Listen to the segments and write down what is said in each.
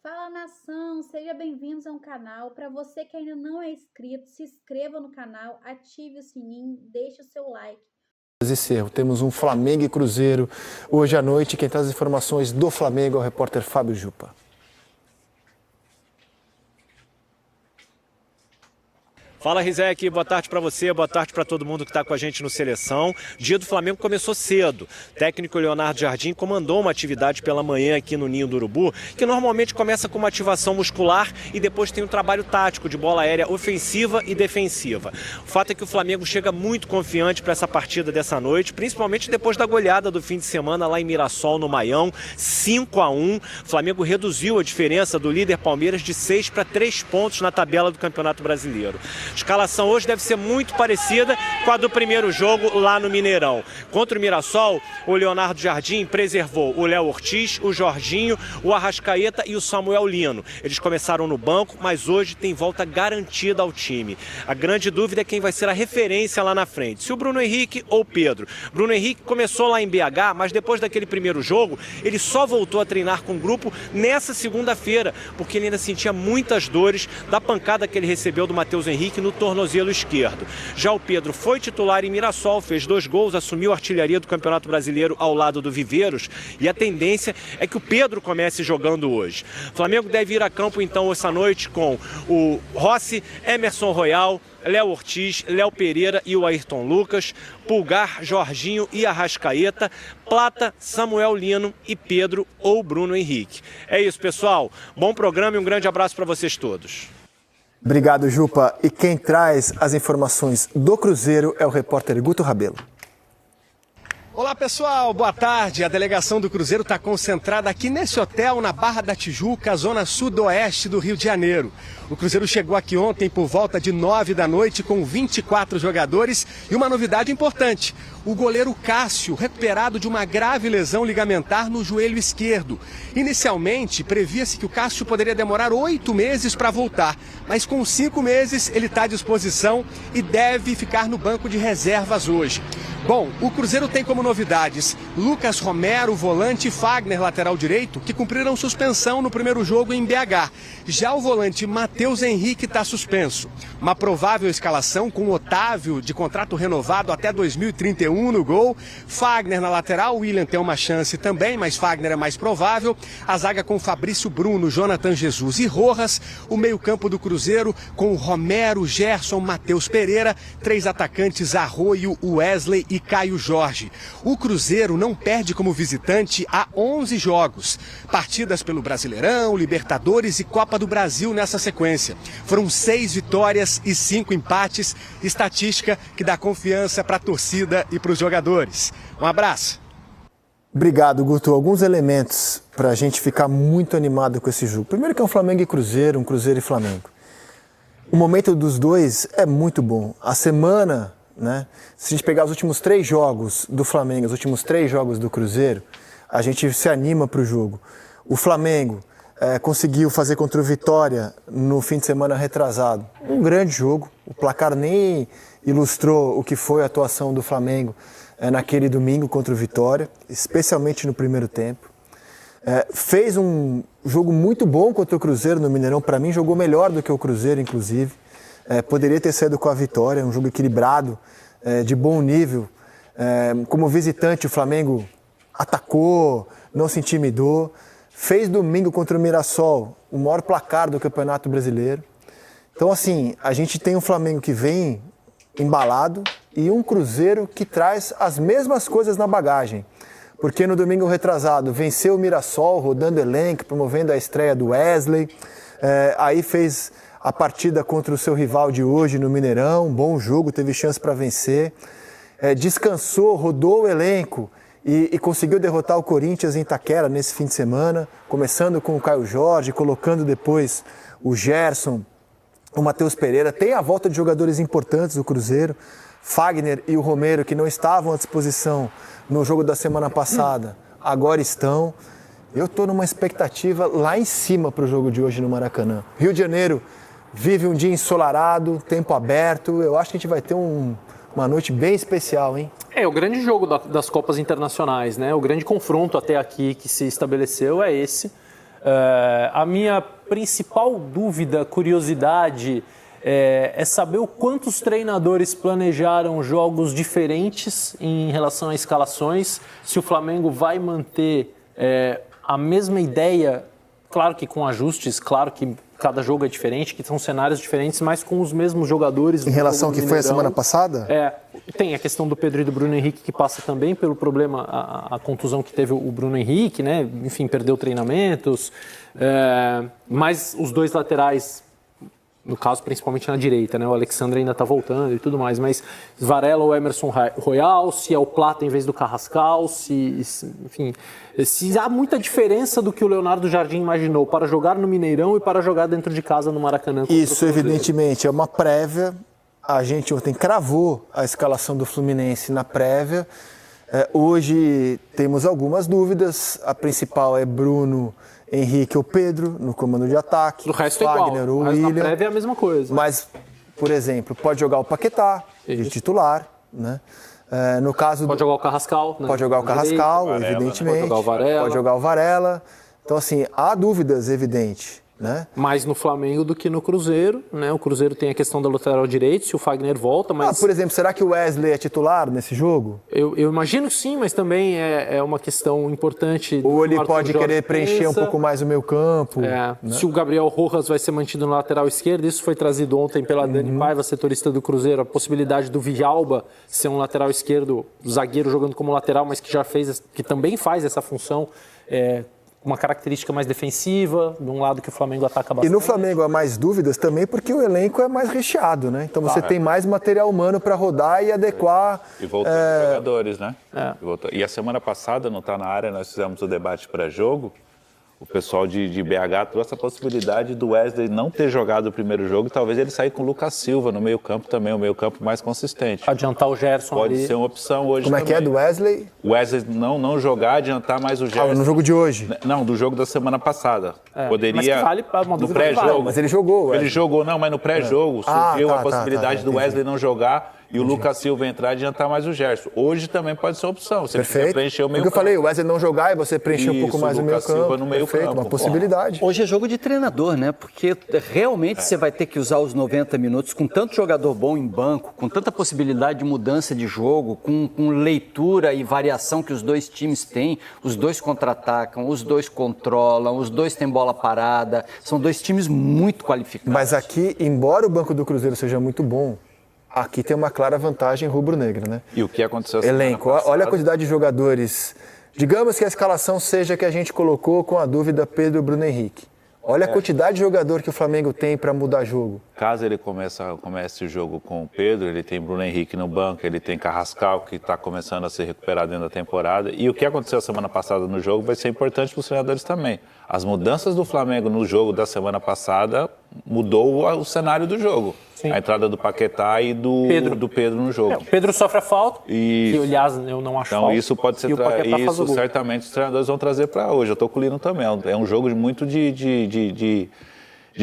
Fala nação, sejam bem-vindos ao canal. Para você que ainda não é inscrito, se inscreva no canal, ative o sininho, deixe o seu like. Temos um Flamengo e Cruzeiro hoje à noite. Quem traz as informações do Flamengo é o repórter Fábio Jupa. Fala, Rizek, boa tarde para você, boa tarde para todo mundo que está com a gente no Seleção. O dia do Flamengo começou cedo. O técnico Leonardo Jardim comandou uma atividade pela manhã aqui no Ninho do Urubu, que normalmente começa com uma ativação muscular e depois tem um trabalho tático de bola aérea ofensiva e defensiva. O fato é que o Flamengo chega muito confiante para essa partida dessa noite, principalmente depois da goleada do fim de semana lá em Mirassol, no Maião, 5-1. O Flamengo reduziu a diferença do líder Palmeiras de 6 para 3 pontos na tabela do Campeonato Brasileiro. A escalação hoje deve ser muito parecida com a do primeiro jogo lá no Mineirão. Contra o Mirassol, o Leonardo Jardim preservou o Léo Ortiz, o Jorginho, o Arrascaeta e o Samuel Lino. Eles começaram no banco, mas hoje tem volta garantida ao time. A grande dúvida é quem vai ser a referência lá na frente, se o Bruno Henrique ou o Pedro. Bruno Henrique começou lá em BH, mas depois daquele primeiro jogo, ele só voltou a treinar com o grupo nessa segunda-feira, porque ele ainda sentia muitas dores da pancada que ele recebeu do Matheus Henrique no tornozelo esquerdo. Já o Pedro foi titular em Mirassol, fez 2 gols, assumiu a artilharia do Campeonato Brasileiro ao lado do Viveiros e a tendência é que o Pedro comece jogando hoje. O Flamengo deve ir a campo então essa noite com o Rossi, Emerson Royal, Léo Ortiz, Léo Pereira e o Ayrton Lucas, Pulgar, Jorginho e Arrascaeta, Plata, Samuel Lino e Pedro ou Bruno Henrique. É isso, pessoal. Bom programa e um grande abraço para vocês todos. Obrigado, Jupa. E quem traz as informações do Cruzeiro é o repórter Guto Rabelo. Olá pessoal, boa tarde. A delegação do Cruzeiro está concentrada aqui nesse hotel na Barra da Tijuca, zona sudoeste do Rio de Janeiro. O Cruzeiro chegou aqui ontem por volta de 9 da noite com 24 jogadores e uma novidade importante. O goleiro Cássio, recuperado de uma grave lesão ligamentar no joelho esquerdo. Inicialmente, previa-se que o Cássio poderia demorar 8 meses para voltar, mas com 5 meses ele está à disposição e deve ficar no banco de reservas hoje. Bom, o Cruzeiro tem como novidades Lucas Romero, volante, e Fagner, lateral direito, que cumpriram suspensão no primeiro jogo em BH. Já o volante Matheus Henrique está suspenso. Uma provável escalação com Otávio, de contrato renovado até 2031 no gol. Fagner na lateral, o William tem uma chance também, mas Fagner é mais provável. A zaga com Fabrício Bruno, Jonathan Jesus e Rojas. O meio-campo do Cruzeiro com Romero, Gerson, Matheus Pereira. 3 atacantes, Arroio, Wesley e Caio Jorge. O Cruzeiro não perde como visitante há 11 jogos. Partidas pelo Brasileirão, Libertadores e Copa do Brasil nessa sequência. Foram 6 vitórias e 5 empates, estatística que dá confiança para a torcida e para os jogadores. Um abraço. Obrigado, Guto. Alguns elementos para a gente ficar muito animado com esse jogo. Primeiro que é um Flamengo e Cruzeiro, um Cruzeiro e Flamengo. O momento dos dois é muito bom. A semana, né? Se a gente pegar os últimos 3 jogos do Flamengo, os últimos 3 jogos do Cruzeiro, a gente se anima para o jogo. O Flamengo conseguiu fazer contra o Vitória no fim de semana retrasado. Um grande jogo, o placar nem ilustrou o que foi a atuação do Flamengo naquele domingo contra o Vitória, especialmente no primeiro tempo. Fez um jogo muito bom contra o Cruzeiro no Mineirão, para mim jogou melhor do que o Cruzeiro, inclusive. Poderia ter saído com a vitória, um jogo equilibrado, de bom nível. Como visitante, o Flamengo atacou, não se intimidou. Fez domingo contra o Mirassol o maior placar do Campeonato Brasileiro. Então, assim, a gente tem um Flamengo que vem embalado e um Cruzeiro que traz as mesmas coisas na bagagem. Porque no domingo retrasado venceu o Mirassol, rodando elenco, promovendo a estreia do Wesley. Aí fez a partida contra o seu rival de hoje no Mineirão, bom jogo, teve chance para vencer. Descansou, rodou o elenco e conseguiu derrotar o Corinthians em Itaquera nesse fim de semana, começando com o Caio Jorge, colocando depois o Gerson, o Matheus Pereira. Tem a volta de jogadores importantes do Cruzeiro, Fagner e o Romero, que não estavam à disposição no jogo da semana passada, agora estão. Eu estou numa expectativa lá em cima para o jogo de hoje no Maracanã. Rio de Janeiro vive um dia ensolarado, tempo aberto. Eu acho que a gente vai ter uma noite bem especial, hein? O grande jogo das Copas Internacionais, né? O grande confronto até aqui que se estabeleceu é esse. A minha principal dúvida, curiosidade, é saber o quantos treinadores planejaram jogos diferentes em relação a escalações, se o Flamengo vai manter a mesma ideia, claro que com ajustes, claro que cada jogo é diferente, que são cenários diferentes, mas com os mesmos jogadores. Em relação ao que foi a semana passada? Tem a questão do Pedro e do Bruno Henrique, que passa também pelo problema, a contusão que teve o Bruno Henrique, né? Enfim, perdeu treinamentos, mas os dois laterais, no caso principalmente na direita, né? O Alexandre ainda está voltando e tudo mais, mas Varela ou Emerson Royal, se é o Plata em vez do Carrascal, enfim, se há muita diferença do que o Leonardo Jardim imaginou para jogar no Mineirão e para jogar dentro de casa no Maracanã. Isso, evidentemente, é uma prévia. A gente ontem cravou a escalação do Fluminense na prévia. Hoje temos algumas dúvidas. A principal é Bruno Henrique ou Pedro no comando de ataque. O resto Wagner é igual, ou mas William. na prévia é a mesma coisa. Mas, por exemplo, pode jogar o Paquetá de titular, né? No caso pode jogar o Carrascal. Né? Pode jogar o Carrascal, Varela, evidentemente. Pode jogar o Varela. Pode jogar o Varela. Então, assim, há dúvidas, evidente, né? Mais no Flamengo do que no Cruzeiro, né? O Cruzeiro tem a questão da lateral direito, se o Fagner volta, mas... por exemplo, será que o Wesley é titular nesse jogo? Eu imagino que sim, mas também é uma questão importante. Ou ele pode querer preencher um pouco mais o meio campo. Né? Se o Gabriel Rojas vai ser mantido no lateral esquerdo, isso foi trazido ontem pela Dani Paiva, setorista do Cruzeiro, a possibilidade do Villalba ser um lateral esquerdo, zagueiro jogando como lateral, mas que também faz essa função, uma característica mais defensiva, de um lado que o Flamengo ataca bastante. E no Flamengo há mais dúvidas também porque o elenco é mais recheado, né? Então você tem mais material humano para rodar e adequar. E voltando os jogadores, né? E a semana passada, não está na área, nós fizemos o debate pré-jogo. O pessoal de BH trouxe a possibilidade do Wesley não ter jogado o primeiro jogo e talvez ele sair com o Lucas Silva no meio-campo também, o meio-campo mais consistente. Adiantar o Gerson Pode ali. ser uma opção hoje Como é também. que é do Wesley? O Wesley não jogar, adiantar mais o Gerson. No jogo de hoje? Não, do jogo da semana passada. Poderia. Mas que vale uma no dúvida pré-jogo. Mas ele jogou, Ele jogou, não, mas no pré-jogo surgiu a possibilidade do Wesley não jogar e o Lucas Silva entrar e adiantar mais o Gerson. Hoje também pode ser opção. Você precisa preencher o meio campo. Eu falei, o Wesley não jogar e você preencher um pouco mais o meio campo. No meio Perfeito, campo. uma possibilidade. Hoje é jogo de treinador, né? Porque realmente você vai ter que usar os 90 minutos com tanto jogador bom em banco, com tanta possibilidade de mudança de jogo, com leitura e variação que os dois times têm. Os dois contra-atacam, os dois controlam, os dois têm bola parada. São dois times muito qualificados. Mas aqui, embora o banco do Cruzeiro seja muito bom, aqui tem uma clara vantagem rubro-negra, né? E o que aconteceu? Elenco, olha a quantidade de jogadores. Digamos que a escalação seja que a gente colocou com a dúvida Pedro e Bruno Henrique. Olha a quantidade de jogador que o Flamengo tem para mudar jogo. Caso ele comece o jogo com o Pedro, ele tem Bruno Henrique no banco, ele tem Carrascal, que está começando a se recuperar dentro da temporada. E o que aconteceu a semana passada no jogo vai ser importante para os treinadores também. As mudanças do Flamengo no jogo da semana passada mudou o cenário do jogo. Sim. A entrada do Paquetá e do Pedro no jogo. O Pedro sofre a falta, e que aliás eu não acho então falta. Isso pode ser isso certamente os treinadores vão trazer para hoje. Eu estou com o Lino também. É um jogo muito de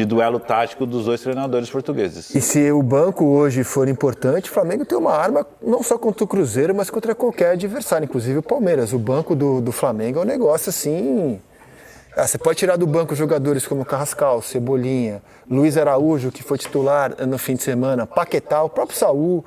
duelo tático dos dois treinadores portugueses. E se o banco hoje for importante, o Flamengo tem uma arma não só contra o Cruzeiro, mas contra qualquer adversário, inclusive o Palmeiras. O banco do Flamengo é um negócio assim... Você pode tirar do banco jogadores como Carrascal, Cebolinha, Luiz Araújo, que foi titular no fim de semana, Paquetá, o próprio Saúl,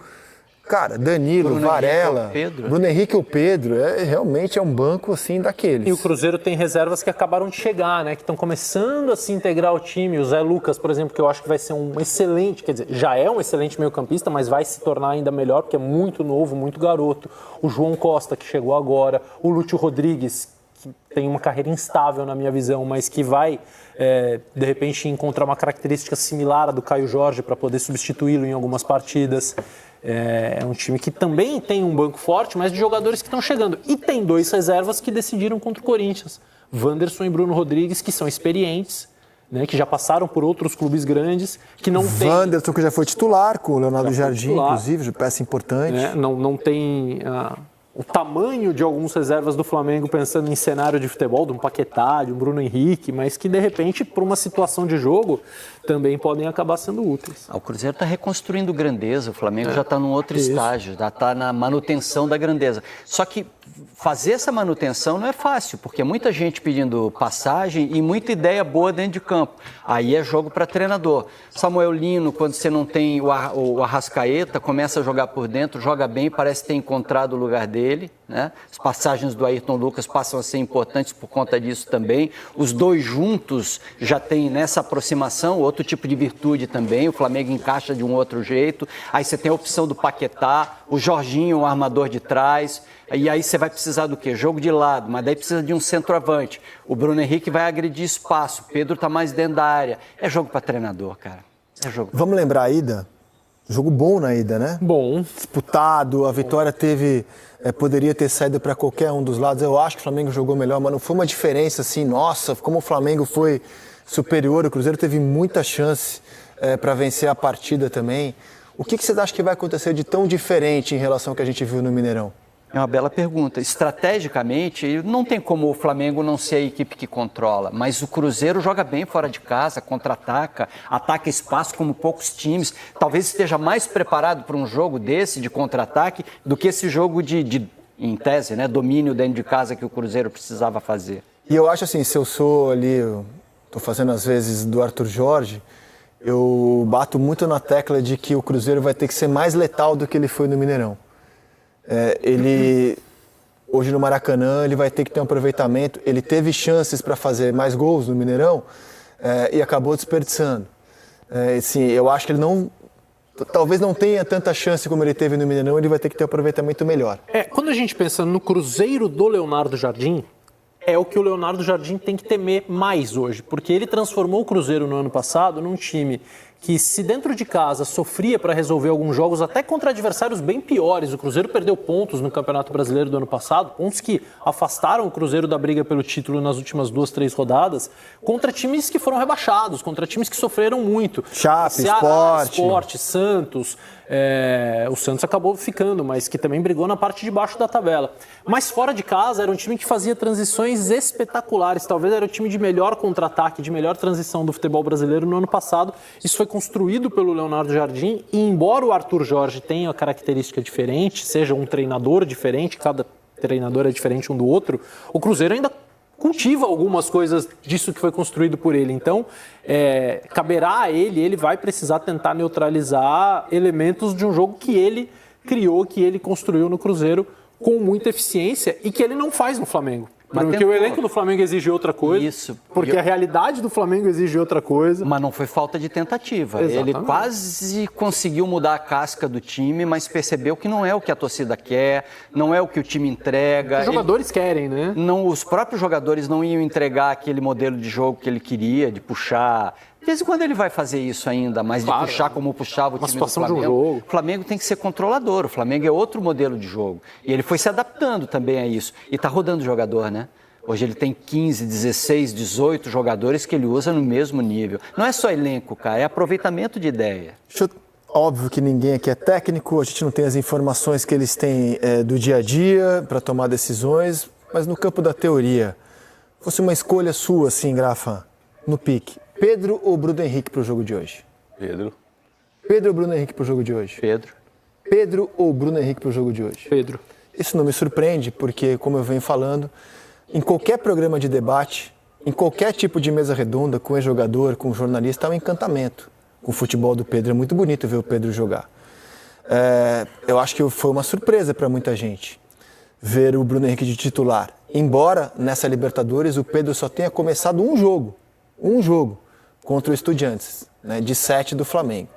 cara, Danilo, Bruno Varela, Bruno Henrique ou Pedro, realmente é um banco assim daqueles. E o Cruzeiro tem reservas que acabaram de chegar, né, que estão começando a se integrar ao time. O Zé Lucas, por exemplo, que eu acho que vai ser um excelente, quer dizer, já é um excelente meio-campista, mas vai se tornar ainda melhor, porque é muito novo, muito garoto. O João Costa, que chegou agora, o Lúcio Rodrigues, que tem uma carreira instável na minha visão, mas que vai, de repente, encontrar uma característica similar à do Caio Jorge para poder substituí-lo em algumas partidas. É um time que também tem um banco forte, mas de jogadores que estão chegando. E tem dois reservas que decidiram contra o Corinthians. Wanderson e Bruno Rodrigues, que são experientes, né, que já passaram por outros clubes grandes, que não tem... Wanderson, que já foi titular com o Leonardo Jardim, titular, inclusive, peça importante. Né, não tem... o tamanho de algumas reservas do Flamengo pensando em cenário de futebol, de um Paquetá, de um Bruno Henrique, mas que de repente, por uma situação de jogo, também podem acabar sendo úteis. O Cruzeiro está reconstruindo grandeza, o Flamengo já está num outro estágio, já está na manutenção da grandeza. Só que fazer essa manutenção não é fácil, porque muita gente pedindo passagem e muita ideia boa dentro de campo. Aí é jogo para treinador. Samuel Lino, quando você não tem o Arrascaeta, começa a jogar por dentro, joga bem, parece ter encontrado o lugar dele, né? As passagens do Ayrton Lucas passam a ser importantes por conta disso também. Os dois juntos já tem nessa aproximação outro tipo de virtude também. O Flamengo encaixa de um outro jeito. Aí você tem a opção do Paquetá, o Jorginho, o armador de trás. E aí você vai precisar do quê? Jogo de lado, mas daí precisa de um centroavante. O Bruno Henrique vai agredir espaço, o Pedro está mais dentro da área. É jogo para treinador, cara. É jogo. Vamos lembrar a ida? Jogo bom na ida, né? Bom. Disputado, a vitória poderia ter saído para qualquer um dos lados. Eu acho que o Flamengo jogou melhor, mas não foi uma diferença assim, nossa, como o Flamengo foi superior. O Cruzeiro teve muita chance para vencer a partida também. O que vocês acham que vai acontecer de tão diferente em relação ao que a gente viu no Mineirão? É uma bela pergunta. Estrategicamente, não tem como o Flamengo não ser a equipe que controla, mas o Cruzeiro joga bem fora de casa, contra-ataca, ataca espaço como poucos times. Talvez esteja mais preparado para um jogo desse, de contra-ataque, do que esse jogo em tese, né, domínio dentro de casa que o Cruzeiro precisava fazer. E eu acho assim, se eu sou ali, estou fazendo às vezes do Arthur Jorge, eu bato muito na tecla de que o Cruzeiro vai ter que ser mais letal do que ele foi no Mineirão. Hoje no Maracanã, ele vai ter que ter um aproveitamento. Ele teve chances para fazer mais gols no Mineirão e acabou desperdiçando. Assim, eu acho que ele talvez não tenha tanta chance como ele teve no Mineirão, ele vai ter que ter um aproveitamento melhor. Quando a gente pensa no Cruzeiro do Leonardo Jardim, é o que o Leonardo Jardim tem que temer mais hoje, porque ele transformou o Cruzeiro no ano passado num time que, se dentro de casa sofria para resolver alguns jogos, até contra adversários bem piores. O Cruzeiro perdeu pontos no Campeonato Brasileiro do ano passado, pontos que afastaram o Cruzeiro da briga pelo título nas últimas 2, 3 rodadas, contra times que foram rebaixados, contra times que sofreram muito. Chape, Sport, Santos. O Santos acabou ficando, mas que também brigou na parte de baixo da tabela. Mas fora de casa era um time que fazia transições espetaculares. Talvez era o time de melhor contra-ataque, de melhor transição do futebol brasileiro no ano passado. Isso foi construído pelo Leonardo Jardim, e embora o Arthur Jorge tenha uma característica diferente, seja um treinador diferente, cada treinador é diferente um do outro, o Cruzeiro ainda cultiva algumas coisas disso que foi construído por ele. Então, caberá a ele vai precisar tentar neutralizar elementos de um jogo que ele criou, que ele construiu no Cruzeiro com muita eficiência e que ele não faz no Flamengo. Porque o elenco do Flamengo exige outra coisa. Isso. Porque a realidade do Flamengo exige outra coisa. Mas não foi falta de tentativa. Exatamente. Ele quase conseguiu mudar a casca do time, mas percebeu que não é o que a torcida quer, não é o que o time entrega. Os jogadores querem, né? Os próprios jogadores não iam entregar aquele modelo de jogo que ele queria, de puxar. De vez em quando ele vai fazer isso ainda, mas de puxar como puxava o time do Flamengo. De um jogo. O Flamengo tem que ser controlador, o Flamengo é outro modelo de jogo. E ele foi se adaptando também a isso. E está rodando jogador, né? Hoje ele tem 15, 16, 18 jogadores que ele usa no mesmo nível. Não é só elenco, cara, é aproveitamento de ideia. Óbvio que ninguém aqui é técnico, a gente não tem as informações que eles têm do dia a dia para tomar decisões, mas no campo da teoria, fosse uma escolha sua, assim, Grafa, no pique, Pedro ou Bruno Henrique para o jogo de hoje? Pedro. Pedro ou Bruno Henrique para o jogo de hoje? Pedro. Pedro ou Bruno Henrique para o jogo de hoje? Pedro. Isso não me surpreende, porque, como eu venho falando, em qualquer programa de debate, em qualquer tipo de mesa redonda, com ex-jogador, com jornalista, há um encantamento com o futebol do Pedro. É muito bonito ver o Pedro jogar. Eu acho que foi uma surpresa para muita gente ver o Bruno Henrique de titular. Embora, nessa Libertadores, o Pedro só tenha começado um jogo contra o Estudiantes, né, de 7 do Flamengo.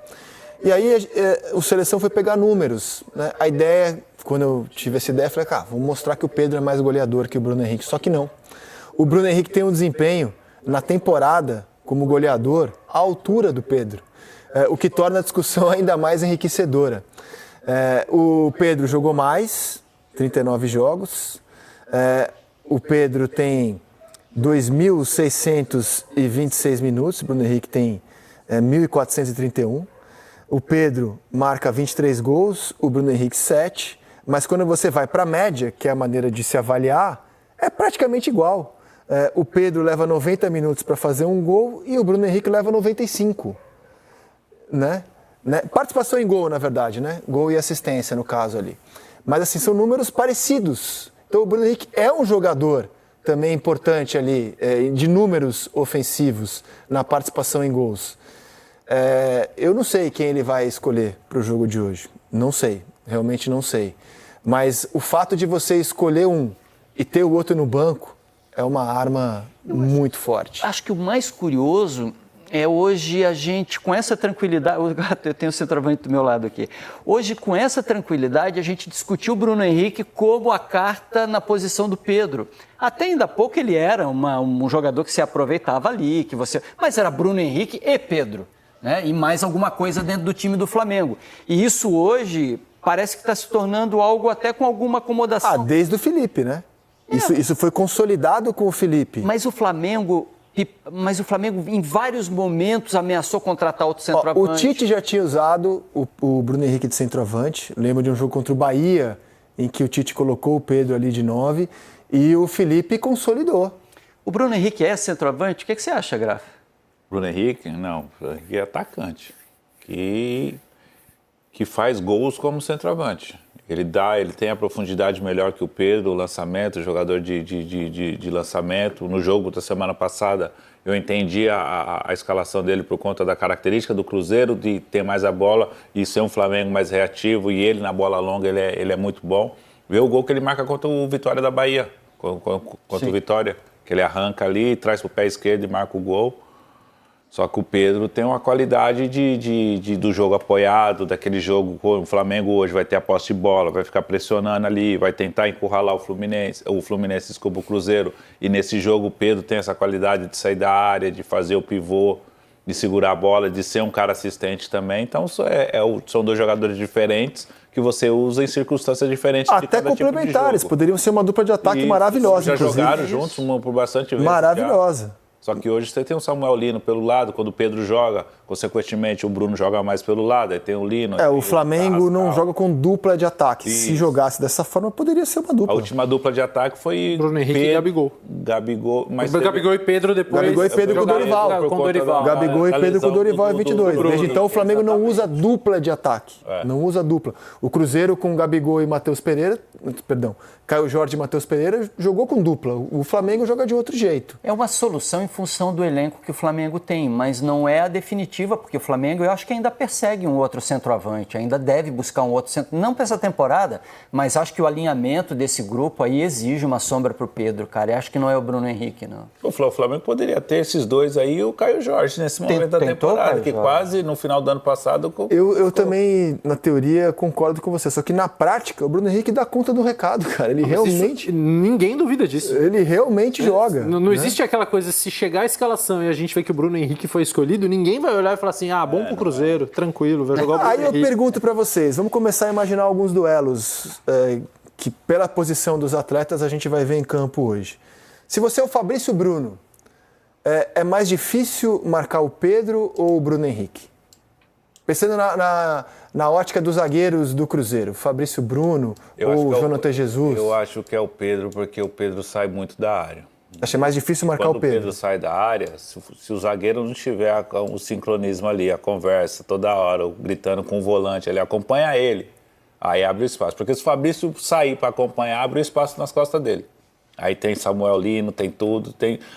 E aí o Seleção foi pegar números, né? A ideia, quando eu tive essa ideia, eu falei, vamos mostrar que o Pedro é mais goleador que o Bruno Henrique. Só que não. O Bruno Henrique tem um desempenho na temporada como goleador à altura do Pedro, o que torna a discussão ainda mais enriquecedora. O Pedro jogou mais, 39 jogos. O Pedro tem 2.626 minutos, o Bruno Henrique tem 1.431. O Pedro marca 23 gols, o Bruno Henrique 7, mas quando você vai para a média, que é a maneira de se avaliar, é praticamente igual. O Pedro leva 90 minutos para fazer um gol e o Bruno Henrique leva 95. Né? Participação em gol, na verdade, né? Gol e assistência, no caso ali. Mas assim, são números parecidos. Então o Bruno Henrique é um jogador também importante ali, de números ofensivos na participação em gols. Eu não sei quem ele vai escolher para o jogo de hoje. Não sei, realmente não sei. Mas o fato de você escolher um e ter o outro no banco é uma arma muito forte. Acho que o mais curioso é hoje a gente, com essa tranquilidade... Eu tenho o centroavante do meu lado aqui. Hoje, com essa tranquilidade, a gente discutiu o Bruno Henrique como a carta na posição do Pedro. Até ainda há pouco ele era um jogador que se aproveitava ali, mas era Bruno Henrique e Pedro, né? E mais alguma coisa dentro do time do Flamengo. E isso hoje parece que está se tornando algo até com alguma acomodação. Desde o Felipe, né? Isso foi consolidado com o Felipe. Mas o Flamengo, em vários momentos, ameaçou contratar outro centroavante. O Tite já tinha usado o Bruno Henrique de centroavante. Lembro de um jogo contra o Bahia, em que o Tite colocou o Pedro ali de 9 e o Felipe consolidou. O Bruno Henrique é centroavante? O que você acha, Grafa? Bruno Henrique? Não, Bruno Henrique é atacante. Que faz gols como centroavante. Ele tem a profundidade melhor que o Pedro, o lançamento, jogador de lançamento. No jogo da semana passada, eu entendi a escalação dele por conta da característica do Cruzeiro, de ter mais a bola e ser um Flamengo mais reativo. E ele, na bola longa, ele é muito bom. Vê o gol que ele marca contra o Vitória da Bahia, contra o Vitória, que ele arranca ali, traz para o pé esquerdo e marca o gol. Só que o Pedro tem uma qualidade do jogo apoiado, daquele jogo. O Flamengo hoje vai ter a posse de bola, vai ficar pressionando ali, vai tentar encurralar o Fluminense, desculpa, o Cruzeiro. E nesse jogo o Pedro tem essa qualidade de sair da área, de fazer o pivô, de segurar a bola, de ser um cara assistente também. Então são dois jogadores diferentes que você usa em circunstâncias diferentes. Até complementares, tipo poderiam ser uma dupla de ataque maravilhosa, já inclusive. Jogaram juntos por bastante vezes. Maravilhosa. Só que hoje você tem o Samuel Lino pelo lado, quando o Pedro joga, consequentemente o Bruno joga mais pelo lado, aí tem o Lino. O Flamengo não joga com dupla de ataque. Isso. Se jogasse dessa forma, poderia ser uma dupla. A última dupla de ataque foi Bruno Henrique e Gabigol. Gabigol e Pedro depois. Gabigol e Pedro com o Dorival. Gabigol e Pedro com o Dorival em 22. Desde então o Flamengo não usa dupla de ataque. Não usa dupla. O Cruzeiro com Gabigol e Matheus Pereira, Caio Jorge e Matheus Pereira jogou com dupla. O Flamengo joga de outro jeito. É uma solução em função do elenco que o Flamengo tem, mas não é a definitiva, porque o Flamengo, eu acho que ainda persegue um outro centroavante, ainda deve buscar um outro centro, não para essa temporada, mas acho que o alinhamento desse grupo aí exige uma sombra para o Pedro, cara, e acho que não é o Bruno Henrique, não. O Flamengo poderia ter esses dois aí e o Caio Jorge nesse momento da temporada, que quase no final do ano passado... Eu também, na teoria, concordo com você, só que na prática o Bruno Henrique dá conta do recado, cara, ele realmente... Ninguém duvida disso. Ele realmente joga. Não existe aquela coisa, se chegar a escalação e a gente vê que o Bruno Henrique foi escolhido, ninguém vai olhar e falar assim, bom pro Cruzeiro, tranquilo, vai jogar o Bruno Aí Henrique. Eu pergunto pra vocês, vamos começar a imaginar alguns duelos que pela posição dos atletas a gente vai ver em campo hoje. Se você é o Fabrício Bruno, é mais difícil marcar o Pedro ou o Bruno Henrique? Pensando na ótica dos zagueiros do Cruzeiro, Fabrício Bruno ou o Jonathan Jesus? Eu acho que é o Pedro, porque o Pedro sai muito da área. Acho mais difícil marcar o Pedro. Quando o Pedro sai da área, se o zagueiro não tiver o sincronismo ali, a conversa toda hora, gritando com o volante ali, acompanha ele, aí abre o espaço. Porque se o Fabrício sair para acompanhar, abre o espaço nas costas dele. Aí tem Samuel Lino, tem tudo.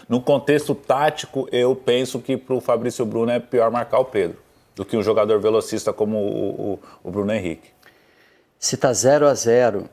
No contexto tático, eu penso que para o Fabrício Bruno é pior marcar o Pedro do que um jogador velocista como o Bruno Henrique. Se está 0-0,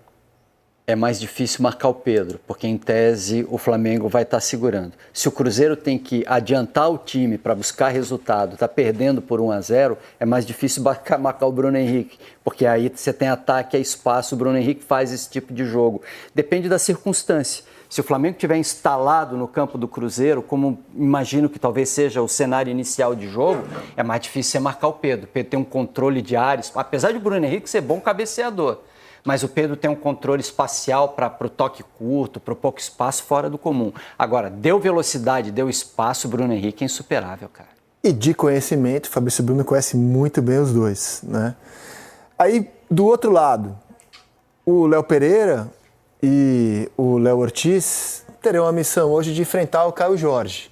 é mais difícil marcar o Pedro, porque em tese o Flamengo vai estar segurando. Se o Cruzeiro tem que adiantar o time para buscar resultado, está perdendo por 1-0, é mais difícil marcar o Bruno Henrique, porque aí você tem ataque, é espaço, o Bruno Henrique faz esse tipo de jogo. Depende da circunstância. Se o Flamengo estiver instalado no campo do Cruzeiro, como imagino que talvez seja o cenário inicial de jogo, é mais difícil você marcar o Pedro. O Pedro tem um controle de áreas, apesar de o Bruno Henrique ser bom cabeceador, mas o Pedro tem um controle espacial para o toque curto, para o pouco espaço fora do comum. Agora, deu velocidade, deu espaço, o Bruno Henrique é insuperável, cara. E de conhecimento, o Fabrício Bruno conhece muito bem os dois, né? Aí, do outro lado, o Léo Pereira e o Léo Ortiz terão a missão hoje de enfrentar o Caio Jorge.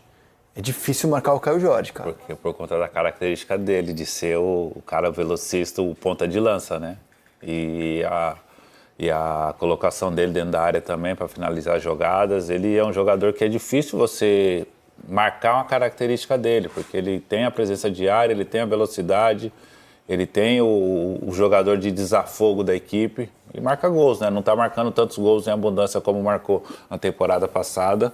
É difícil marcar o Caio Jorge, cara. Porque por conta da característica dele, de ser o cara velocista, o ponta de lança, né? E E a colocação dele dentro da área também para finalizar as jogadas. Ele é um jogador que é difícil você marcar uma característica dele, porque ele tem a presença de área, ele tem a velocidade, ele tem o jogador de desafogo da equipe e marca gols, né? Não está marcando tantos gols em abundância como marcou na temporada passada,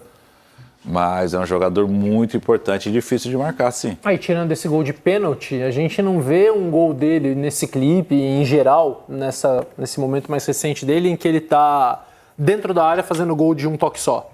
mas é um jogador muito importante e difícil de marcar, sim. Aí, tirando esse gol de pênalti, a gente não vê um gol dele nesse clipe, em geral, nesse momento mais recente dele, em que ele está dentro da área fazendo gol de um toque só.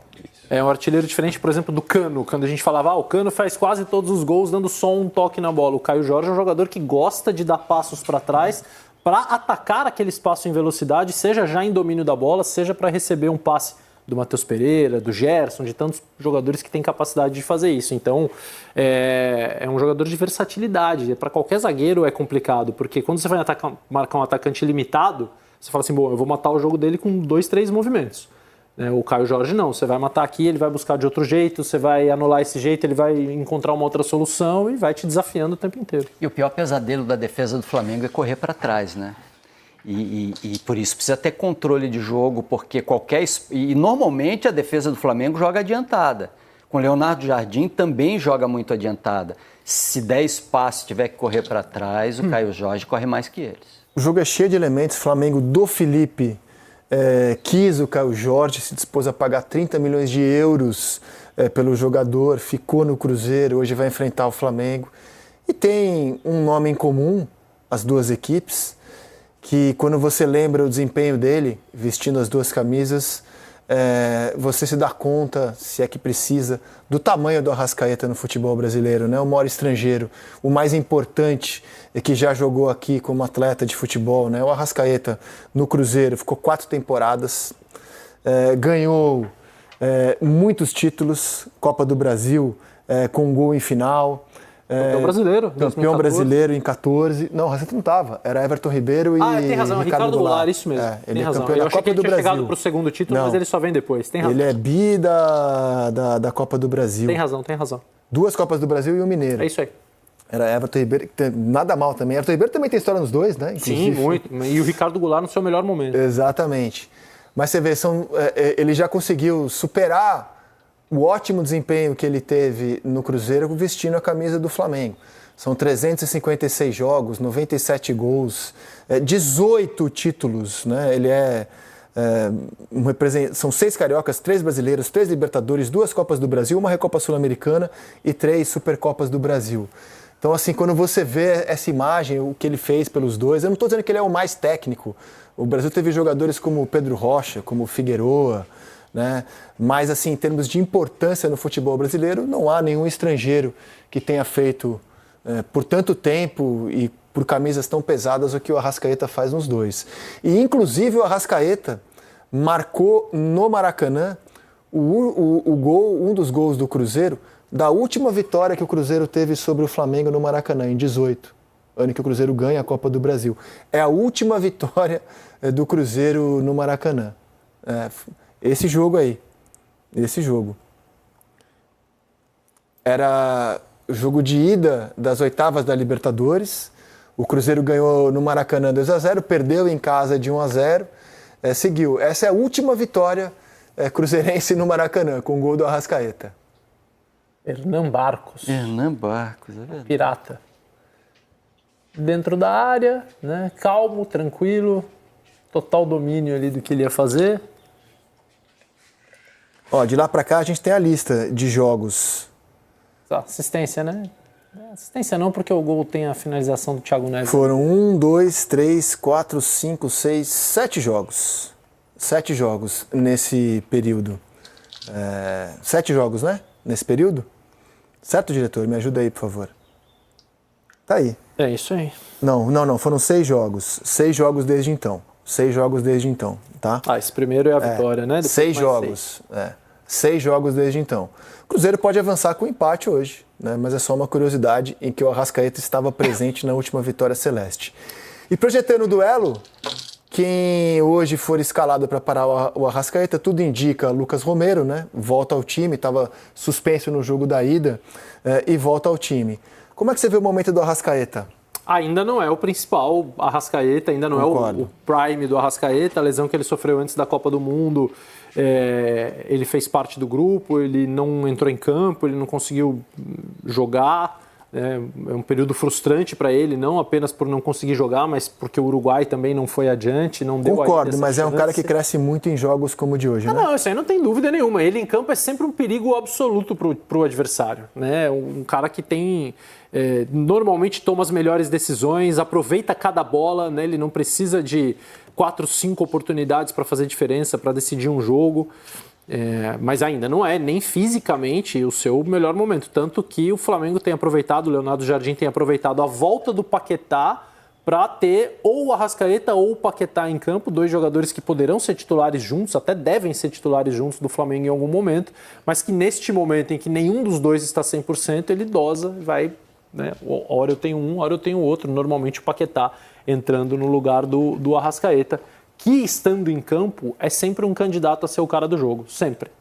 É um artilheiro diferente, por exemplo, do Cano. Quando a gente falava, o Cano faz quase todos os gols dando só um toque na bola. O Caio Jorge é um jogador que gosta de dar passos para trás para atacar aquele espaço em velocidade, seja já em domínio da bola, seja para receber um passe do Matheus Pereira, do Gerson, de tantos jogadores que têm capacidade de fazer isso. Então, é um jogador de versatilidade. Para qualquer zagueiro é complicado, porque quando você vai marcar um atacante limitado, você fala assim, eu vou matar o jogo dele com 2, 3 movimentos. O Caio Jorge não, você vai matar aqui, ele vai buscar de outro jeito, você vai anular esse jeito, ele vai encontrar uma outra solução e vai te desafiando o tempo inteiro. E o pior pesadelo da defesa do Flamengo é correr para trás, né? E por isso precisa ter controle de jogo, porque e normalmente a defesa do Flamengo joga adiantada. Com o Leonardo Jardim também joga muito adiantada. Se der espaço e tiver que correr para trás, o Caio Jorge corre mais que eles. O jogo é cheio de elementos. Flamengo do Felipe quis o Caio Jorge, se dispôs a pagar 30 milhões de euros pelo jogador, ficou no Cruzeiro, hoje vai enfrentar o Flamengo. E tem um nome em comum, as duas equipes, que quando você lembra o desempenho dele, vestindo as duas camisas, você se dá conta, se é que precisa, do tamanho do Arrascaeta no futebol brasileiro, né? O maior estrangeiro, o mais importante que já jogou aqui como atleta de futebol, né? O Arrascaeta no Cruzeiro, ficou 4 temporadas, ganhou muitos títulos, Copa do Brasil com um gol em final. Campeão brasileiro. Campeão brasileiro em 14. Não, o Arrascaeta não estava. Era Everton Ribeiro e tem razão. Ricardo Goulart, isso mesmo. Ele tem razão. campeão Eu da achei Copa que ele do tinha Brasil. chegado para o segundo título, não. Mas ele só vem depois. Tem razão. Ele é bi da Copa do Brasil. Tem razão. 2 Copas do Brasil e o Mineiro. É isso aí. Era Everton Ribeiro, nada mal também. Everton Ribeiro também tem história nos dois, né? Inclusive. Sim, muito. E o Ricardo Goulart no seu melhor momento. Exatamente. Mas você vê, ele já conseguiu superar o ótimo desempenho que ele teve no Cruzeiro vestindo a camisa do Flamengo. São 356 jogos, 97 gols, 18 títulos, né? Ele são 6 cariocas, 3 brasileiros, 3 Libertadores, 2 Copas do Brasil, 1 Recopa Sul-Americana e 3 Supercopas do Brasil. Então, assim, quando você vê essa imagem, o que ele fez pelos dois, eu não estou dizendo que ele é o mais técnico. O Brasil teve jogadores como o Pedro Rocha, como o Figueroa, né? Mas, assim, em termos de importância no futebol brasileiro, não há nenhum estrangeiro que tenha feito por tanto tempo e por camisas tão pesadas o que o Arrascaeta faz nos dois. E, inclusive, o Arrascaeta marcou no Maracanã um dos gols do Cruzeiro da última vitória que o Cruzeiro teve sobre o Flamengo no Maracanã, em 18, ano que o Cruzeiro ganha a Copa do Brasil. É a última vitória do Cruzeiro no Maracanã. Esse jogo aí. Esse jogo. Era o jogo de ida das oitavas da Libertadores. O Cruzeiro ganhou no Maracanã 2-0, perdeu em casa de 1-0, seguiu. Essa é a última vitória cruzeirense no Maracanã, com o gol do Arrascaeta. Hernan Barcos. É verdade. Pirata. Dentro da área, né? Calmo, tranquilo, total domínio ali do que ele ia fazer. De lá pra cá a gente tem a lista de jogos. Assistência, né? Assistência não, porque o gol tem a finalização do Thiago Neves. Foram 1, 2, 3, 4, 5, 6, 7 jogos. 7 jogos nesse período. 7 jogos, né? Nesse período? Certo, diretor? Me ajuda aí, por favor. Tá aí. É isso aí. Não. Foram 6 jogos. 6 jogos desde então. 6 jogos desde então, tá? Esse primeiro é a vitória, né? Depois 6 jogos. 6 jogos desde então. O Cruzeiro pode avançar com empate hoje, né? Mas é só uma curiosidade em que o Arrascaeta estava presente na última vitória celeste. E projetando o duelo, quem hoje for escalado para parar o Arrascaeta, tudo indica Lucas Romero, né? Volta ao time, estava suspenso no jogo da ida e volta ao time. Como é que você vê o momento do Arrascaeta? Ainda não é o principal Arrascaeta, ainda não Concordo. é o prime do Arrascaeta, a lesão que ele sofreu antes da Copa do Mundo, ele fez parte do grupo, ele não entrou em campo, ele não conseguiu jogar, é um período frustrante para ele, não apenas por não conseguir jogar, mas porque o Uruguai também não foi adiante, não deu Concordo, mas é um cara chance. que cresce muito em jogos como o de hoje, né? Não, isso aí não tem dúvida nenhuma. Ele em campo é sempre um perigo absoluto para o adversário, né? Um cara que tem normalmente toma as melhores decisões, aproveita cada bola, né? Ele não precisa de 4, 5 oportunidades para fazer diferença, para decidir um jogo. Mas ainda não é nem fisicamente o seu melhor momento. Tanto que o Flamengo tem aproveitado, o Leonardo Jardim tem aproveitado a volta do Paquetá para ter ou o Arrascaeta ou o Paquetá em campo, 2 jogadores que poderão ser titulares juntos, até devem ser titulares juntos do Flamengo em algum momento, mas que neste momento em que nenhum dos dois está 100%, ele dosa, vai, né? Hora eu tenho um, hora eu tenho outro, normalmente o Paquetá entrando no lugar do Arrascaeta, que estando em campo é sempre um candidato a ser o cara do jogo, sempre.